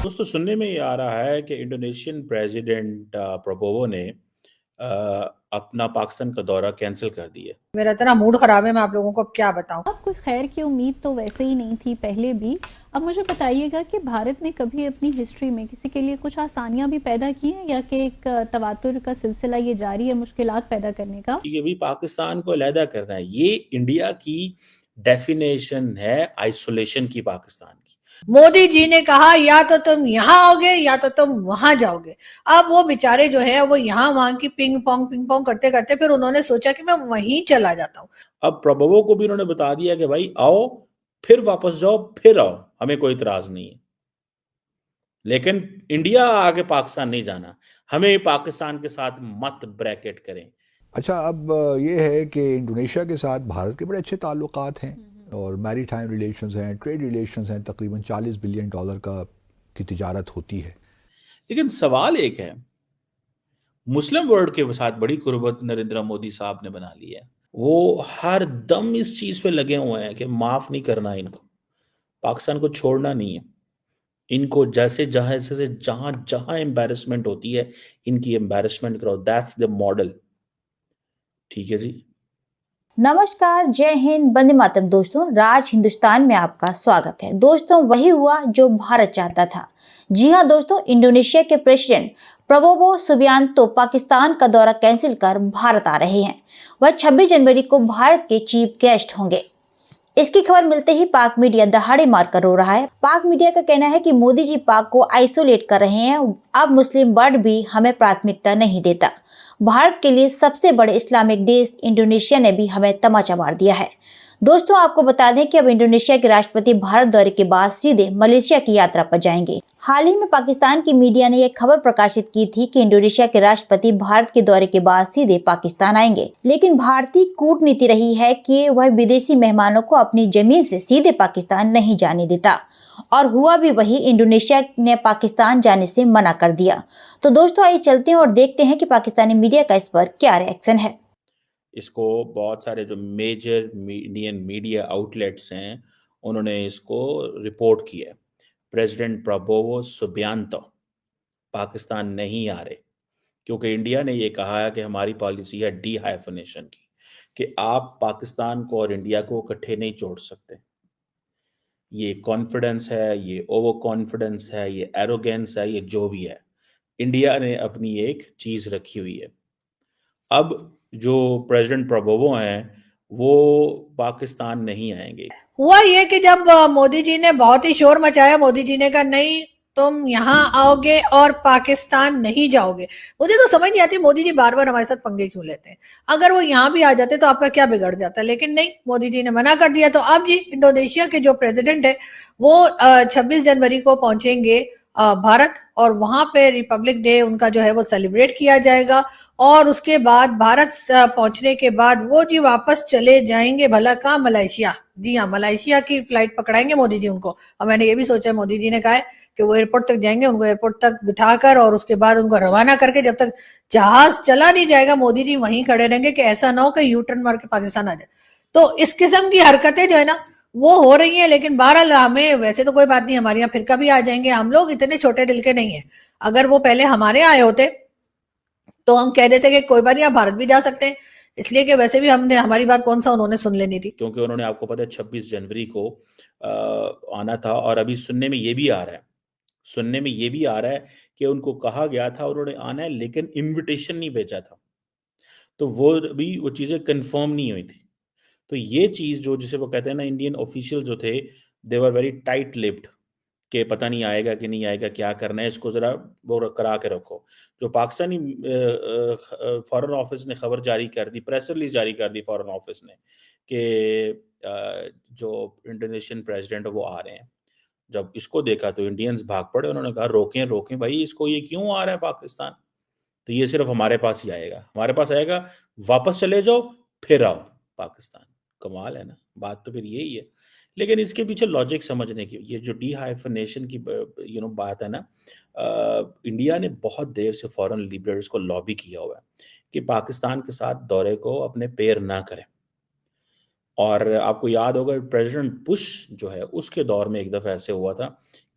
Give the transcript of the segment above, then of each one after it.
दोस्तों सुनने में ये आ रहा है कि इंडोनेशियन प्रेसिडेंट प्रबोवो ने अपना पाकिस्तान का दौरा कैंसिल कर दिया। मेरा इतना मूड खराब है, मैं आप लोगों को अब क्या बताऊं। अब कोई खैर की उम्मीद तो वैसे ही नहीं थी पहले भी। अब मुझे बताइएगा कि भारत ने कभी अपनी हिस्ट्री में किसी के लिए कुछ आसानियां भी पैदा की हैं या कि एक तवातुर का सिलसिला ये जारी है मुश्किलात पैदा करने का? ये भी पाकिस्तान को अलहदा करना है, ये इंडिया की डेफिनेशन है आइसोलेशन की, पाकिस्तान की। मोदी जी ने कहा या तो तुम यहाँ आओगे या तो तुम वहां जाओगे। अब वो बेचारे जो है वो यहाँ वहां की पिंग पोंग करते करते फिर उन्होंने सोचा कि मैं वहीं चला जाता हूँ। अब प्रबोवो को भी उन्होंने बता दिया कि भाई आओ, फिर वापस जाओ, फिर आओ, हमें कोई इतराज नहीं है, लेकिन इंडिया आगे पाकिस्तान नहीं जाना। हमें पाकिस्तान के साथ मत ब्रैकेट करें। अच्छा, अब ये है कि इंडोनेशिया के साथ भारत के बड़े अच्छे ताल्लुकात हैं और मैरी टाइम रिलेशंस हैं, ट्रेड रिलेशंस हैं, तकरीबन $40 बिलियन की तिजारत होती है। लेकिन सवाल एक है, मुस्लिम वर्ल्ड के साथ बड़ी कुर्बत नरेंद्र मोदी साहब ने बना ली है। वो हर दम इस चीज पे लगे हुए हैं कि माफ नहीं करना इनको, पाकिस्तान को छोड़ना नहीं है इनको। जैसे जहां जहां एम्बेरसमेंट होती है, इनकी एम्बेरसमेंट करो। That's the model. ठीक है जी। नमस्कार, जय हिंद, वंदे मातरम। दोस्तों, राज हिंदुस्तान में आपका स्वागत है। दोस्तों, वही हुआ जो भारत चाहता था। जी हां दोस्तों, इंडोनेशिया के प्रेसिडेंट प्रबोवो सुबियांतो पाकिस्तान का दौरा कैंसिल कर भारत आ रहे हैं। वह 26 जनवरी को भारत के चीफ गेस्ट होंगे। इसकी खबर मिलते ही पाक मीडिया दहाड़े मारकर रो रहा है। पाक मीडिया का कहना है कि मोदी जी पाक को आइसोलेट कर रहे हैं। अब मुस्लिम वर्ल्ड भी हमें प्राथमिकता नहीं देता। भारत के लिए सबसे बड़े इस्लामिक देश इंडोनेशिया ने भी हमें तमाचा मार दिया है। दोस्तों, आपको बता दें कि अब इंडोनेशिया के राष्ट्रपति भारत दौरे के बाद सीधे मलेशिया की यात्रा पर जाएंगे। हाल ही में पाकिस्तान की मीडिया ने यह खबर प्रकाशित की थी कि इंडोनेशिया के राष्ट्रपति भारत के दौरे के बाद सीधे पाकिस्तान आएंगे, लेकिन भारतीय कूटनीति रही है कि वह विदेशी मेहमानों को अपनी जमीन से सीधे पाकिस्तान नहीं जाने देता, और हुआ भी वही। इंडोनेशिया ने पाकिस्तान जाने से मना कर दिया। तो दोस्तों, आइए चलते हैं और देखते हैं कि पाकिस्तानी मीडिया का इस पर क्या रिएक्शन है। इसको बहुत सारे जो मेजर इंडियन मीडिया आउटलेट्स हैं, उन्होंने इसको रिपोर्ट किया है। प्रेसिडेंट प्रबोवो सुबियांतो पाकिस्तान नहीं आ रहे, क्योंकि इंडिया ने ये कहा है कि हमारी पॉलिसी है डी हाइफनेशन की, कि आप पाकिस्तान को और इंडिया को इकट्ठे नहीं जोड़ सकते। ये कॉन्फिडेंस है, ये ओवर कॉन्फिडेंस है, ये एरोगेंस है, ये जो भी है, इंडिया ने अपनी एक चीज रखी हुई है। अब जो प्रेसिडेंट प्रबोवो हैं वो पाकिस्तान नहीं आएंगे। हुआ ये कि जब मोदी जी ने बहुत ही शोर मचाया, मोदी जी ने कहा नहीं तुम यहाँ आओगे और पाकिस्तान नहीं जाओगे। मुझे तो समझ नहीं आती मोदी जी बार बार हमारे साथ पंगे क्यों लेते हैं। अगर वो यहाँ भी आ जाते तो आपका क्या बिगड़ जाता, लेकिन नहीं, मोदी जी ने मना कर दिया। तो अब जी इंडोनेशिया के जो प्रेसिडेंट है वो 26 जनवरी को पहुंचेंगे भारत, और वहां पे रिपब्लिक डे उनका जो है वो सेलिब्रेट किया जाएगा। और उसके बाद भारत पहुंचने के बाद वो जी वापस चले जाएंगे भला कहाँ, मलेशिया। जी हाँ, मलेशिया की फ्लाइट पकड़ाएंगे मोदी जी उनको। और मैंने ये भी सोचा, मोदी जी ने कहा है कि वो एयरपोर्ट तक जाएंगे, उनको एयरपोर्ट तक बिठाकर और उसके बाद उनको रवाना करके, जब तक जहाज चला नहीं जाएगा मोदी जी वहीं खड़े रहेंगे कि ऐसा ना हो कि यू टर्न मार के पाकिस्तान आ जाए। तो इस किस्म की हरकतें जो है ना वो हो रही है। लेकिन बहरहाल हमें वैसे तो कोई बात नहीं, हमारे यहाँ फिर कभी आ जाएंगे। हम लोग इतने छोटे दिल के नहीं है। अगर वो पहले हमारे आए होते तो हम कह देते कि कोई बात नहीं, आप भारत भी जा सकते हैं, इसलिए कि वैसे भी हमने हमारी बात कौन सा उन्होंने सुन लेनी थी। क्योंकि उन्होंने, आपको पता है, 26 जनवरी को आना था। और अभी सुनने में ये भी आ रहा है कि उनको कहा गया था उन्होंने आना है, लेकिन इनविटेशन नहीं भेजा था, तो वो चीजें कंफर्म नहीं हुई थी। तो ये चीज जो, जिसे वो कहते हैं ना, इंडियन ऑफिशियल जो थे, दे वर वेरी टाइट लिप्ड, कि पता नहीं आएगा कि नहीं आएगा, क्या करना है, इसको जरा वो करा के रखो। जो पाकिस्तानी फॉरेन ऑफिस ने खबर जारी कर दी, प्रेस रिलीज जारी कर दी फॉरेन ऑफिस ने, कि जो इंडोनेशियन प्रेसिडेंट वो आ रहे हैं। जब इसको देखा तो इंडियंस भाग पड़े, उन्होंने कहा रोकें रोकें भाई इसको, ये क्यों आ रहा है पाकिस्तान, तो ये सिर्फ हमारे पास ही आएगा, हमारे पास आएगा, वापस चले जाओ, फिर आओ पाकिस्तान। कमाल है ना, बात तो फिर यही है। लेकिन इसके पीछे लॉजिक समझने की, ये जो डी हाइफनेशन की बात है ना, इंडिया ने बहुत देर से फॉरेन लीडर्स को लॉबी किया हुआ है कि पाकिस्तान के साथ दौरे को अपने पैर ना करें। और आपको याद होगा प्रेसिडेंट बुश जो है, उसके दौर में एक दफ़ा ऐसे हुआ था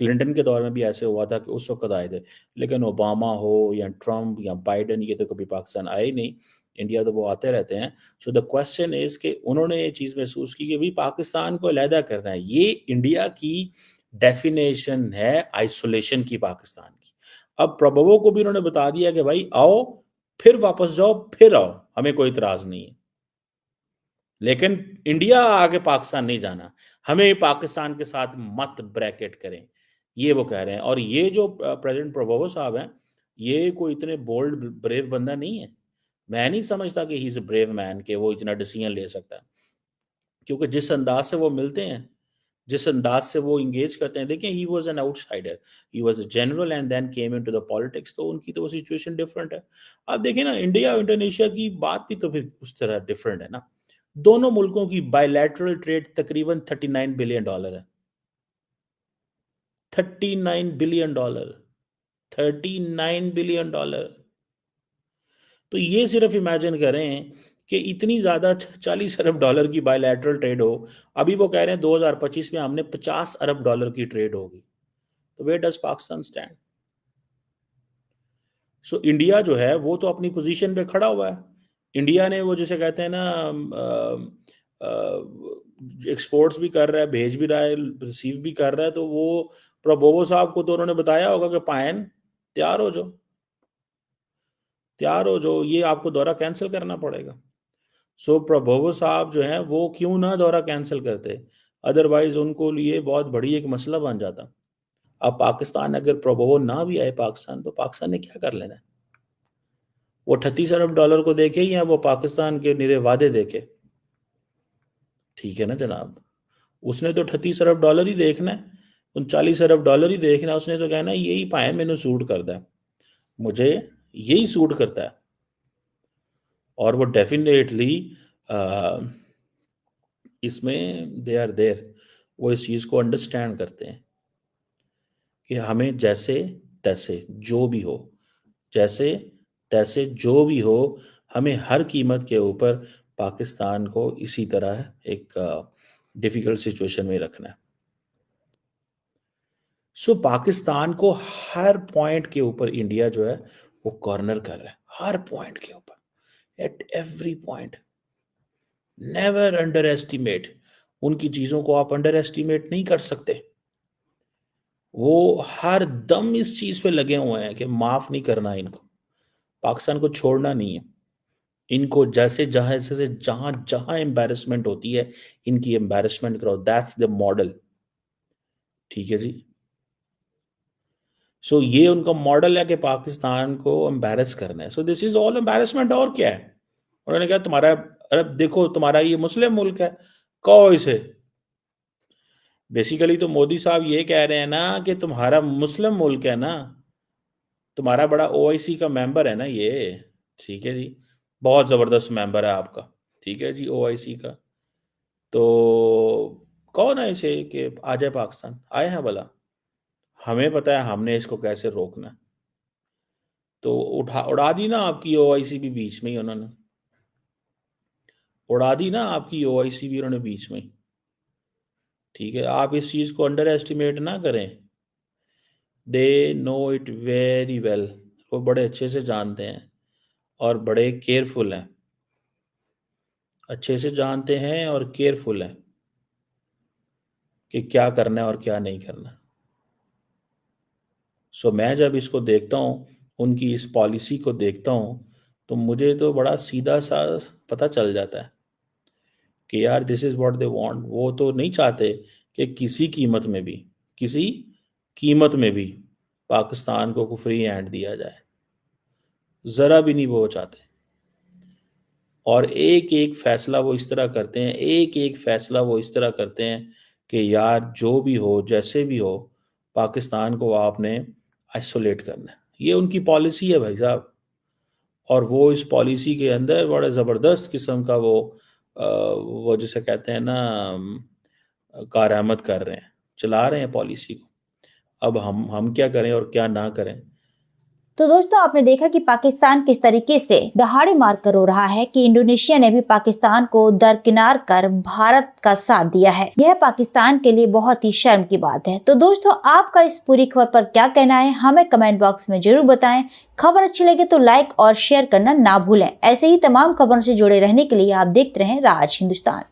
क्लिंटन के दौर में भी ऐसे हुआ था कि उस वक्त आए थे, लेकिन ओबामा हो या ट्रम्प या बाइडन, ये तो कभी पाकिस्तान आए ही नहीं। इंडिया तो वो आते रहते हैं। सो द क्वेश्चन इज कि उन्होंने ये चीज़ महसूस की कि भाई पाकिस्तान को अलहदा करना है। ये इंडिया की डेफिनेशन है आइसोलेशन की, पाकिस्तान की। अब प्रभुओं को भी उन्होंने बता दिया कि भाई आओ, फिर वापस जाओ, फिर आओ, हमें कोई इतराज नहीं है, लेकिन इंडिया आगे पाकिस्तान नहीं जाना, हमें पाकिस्तान के साथ मत ब्रैकेट करें, ये वो कह रहे हैं। और ये जो प्रेसिडेंट प्रभुओ साहब हैं, ये कोई इतने बोल्ड ब्रेव बंदा नहीं है। मैं नहीं समझता कि he is a brave man, कि वो इतना डिसीजन ले सकता है, क्योंकि जिस अंदाज से वो मिलते हैं, जिस अंदाज से वो इंगेज करते हैं, देखिए he was an outsider, he was a general and then came into the politics, तो उनकी तो वो सिचुएशन डिफरेंट है। अब देखिए ना, इंडिया और इंडोनेशिया की बात भी तो फिर उस तरह डिफरेंट है ना। दोनों मुल्कों की बायलैटरल ट्रेड तकरीबन $39 बिलियन है। $39 बिलियन, $39 बिलियन। तो ये सिर्फ इमेजिन करें कि इतनी ज्यादा $40 अरब की बायलैटरल ट्रेड हो। अभी वो कह रहे हैं 2025 में हमने $50 अरब की ट्रेड होगी। तो where does Pakistan stand? So India जो है वो तो अपनी पोजीशन पे खड़ा हुआ है। इंडिया ने वो जिसे कहते हैं ना, एक्सपोर्ट्स भी कर रहा है, भेज भी रहा है, रिसीव भी कर रहा है। तो वो प्रभुओ साहब को तो उन्होंने बताया होगा कि पायन तैयार हो जाओ, तैयार हो जाओ, ये आपको दौरा कैंसिल करना पड़ेगा। सो प्रभुओ साहब जो हैं वो क्यों ना दौरा कैंसिल करते, अदरवाइज उनको लिए बहुत बड़ी एक मसला बन जाता। अब पाकिस्तान अगर प्रभुओ ना भी आए पाकिस्तान, तो पाकिस्तान ने क्या कर लेना है? वो $38 अरब को देखे या वो पाकिस्तान के निरे वादे देखे? ठीक है ना जनाब, उसने तो $38 अरब ही देखना है, $39 अरब ही देखना है। उसने तो कहना है यही पाए मैंने सूट करता है, मुझे यही सूट करता है। और वो डेफिनेटली इसमें दे आर देयर, वो इस चीज़ को अंडरस्टैंड करते हैं कि हमें जैसे तैसे जो भी हो, जैसे तैसे जो भी हो, हमें हर कीमत के ऊपर पाकिस्तान को इसी तरह एक डिफिकल्ट सिचुएशन में रखना है। सो पाकिस्तान को हर पॉइंट के ऊपर इंडिया जो है वो कॉर्नर कर रहा है, हर पॉइंट के ऊपर, at every point. Never under estimate, उनकी चीज़ों को आप अंडर एस्टिमेट नहीं कर सकते। वो हर दम इस चीज़ पे लगे हुए हैं कि माफ़ नहीं करना इनको, पाकिस्तान को छोड़ना नहीं है। इनको जैसे जहां जहां एम्बैरेसमेंट होती है, इनकी एम्बैरेसमेंट करो, दैट्स द मॉडल। ठीक है जी। सो ये उनका मॉडल है कि पाकिस्तान को एम्बैरेस करना है। So this is all embarrassment. और क्या है? उन्होंने कहा तुम्हारा, अरे देखो तुम्हारा ये मुस्लिम मुल्क है, कहो इसे। बेसिकली तो मोदी साहब ये कह रहे हैं ना कि तुम्हारा मुस्लिम मुल्क है ना, तुम्हारा बड़ा ओआईसी का मेंबर है ना ये। ठीक है जी, बहुत ज़बरदस्त मेंबर है आपका, ठीक है जी, ओआईसी का। तो कौन है इसे कि आ जाए पाकिस्तान, आए हैं भला, हमें पता है हमने इसको कैसे रोकना है। तो उड़ा दी ना आपकी ओआईसी भी बीच में ही, उन्होंने उड़ा दी ना आपकी ओआईसी भी उन्होंने बीच में ही। ठीक है, आप इस चीज़ को अंडर एस्टिमेट ना करें। They know it very well, वो बड़े अच्छे से जानते हैं और बड़े केयरफुल हैं, अच्छे से जानते हैं और केयरफुल हैं कि क्या करना है और क्या नहीं करना। सो मैं जब इसको देखता हूँ, उनकी इस पॉलिसी को देखता हूँ, तो मुझे तो बड़ा सीधा सा पता चल जाता है कि यार this is what they want. वो तो नहीं चाहते कि किसी कीमत में भी, किसी कीमत में भी पाकिस्तान को फ्री हैंड दिया जाए, ज़रा भी नहीं वो चाहते। और एक एक फैसला वो इस तरह करते हैं, एक एक फैसला वो इस तरह करते हैं कि यार जो भी हो, जैसे भी हो, पाकिस्तान को आपने आइसोलेट करना है। ये उनकी पॉलिसी है भाई साहब। और वो इस पॉलिसी के अंदर बड़ा ज़बरदस्त किस्म का वो जिसे कहते हैं ना, कारआमद कर रहे हैं, चला रहे हैं पॉलिसी को। अब हम क्या करें और क्या ना करें, तो दोस्तों आपने देखा कि पाकिस्तान किस तरीके से दहाड़ी मार कर रो रहा है कि इंडोनेशिया ने भी पाकिस्तान को दरकिनार कर भारत का साथ दिया है। यह पाकिस्तान के लिए बहुत ही शर्म की बात है। तो दोस्तों आपका इस पूरी खबर पर क्या कहना है, हमें कमेंट बॉक्स में जरूर बताएं। खबर अच्छी लगे तो लाइक और शेयर करना ना भूलें। ऐसे ही तमाम खबरों से जुड़े रहने के लिए आप देखते रहें राज हिंदुस्तान।